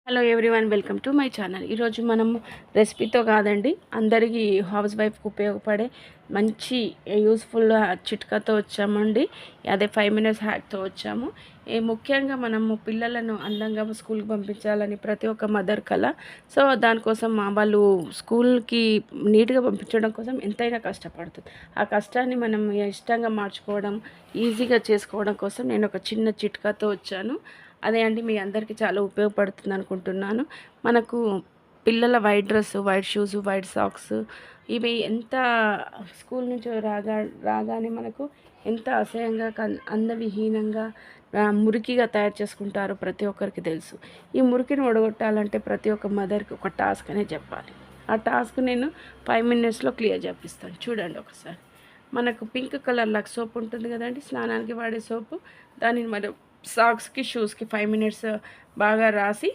Hello everyone, welcome to my channel. ఈరోజు మనం రెసిపీతో కాదండి, అందరికీ హౌస్ వైఫ్కి ఉపయోగపడే మంచి యూస్ఫుల్ చిట్కాతో వచ్చామండి. అదే 5 మినిట్స్ హ్యాక్తో వచ్చాము. ముఖ్యంగా మనము పిల్లలను అందంగా స్కూల్కి పంపించాలని ప్రతి ఒక్క మదర్ కల. సో దానికోసం వాళ్ళు స్కూల్కి నీట్గా పంపించడం కోసం ఎంతైనా కష్టపడుతుంది. ఆ కష్టాన్ని మనం ఇష్టంగా మార్చుకోవడం, ఈజీగా చేసుకోవడం కోసం నేను ఒక చిన్న చిట్కాతో వచ్చాను. అదే అండి, మీ అందరికీ చాలా ఉపయోగపడుతుంది అనుకుంటున్నాను. మనకు పిల్లల white dress, white shoes, white socks ఇవి ఎంత స్కూల్ నుంచి రాగానే మనకు ఎంత అసహ్యంగా అందవిహీనంగా మురికిగా తయారు చేసుకుంటారో ప్రతి ఒక్కరికి తెలుసు. ఈ మురికిని ఒడగొట్టాలంటే ప్రతి ఒక్క మదర్కి ఒక టాస్క్ అనే చెప్పాలి. ఆ టాస్క్ నేను 5 మినిట్స్లో క్లియర్ చేపిస్తాను. చూడండి ఒకసారి. మనకు పింక్ కలర్ లక్స్ సోప్ ఉంటుంది కదండి, స్నానానికి వాడే సోపు. దానిని మనం సాక్స్కి, షూస్కి 5 మినిట్స్ బాగా రాసి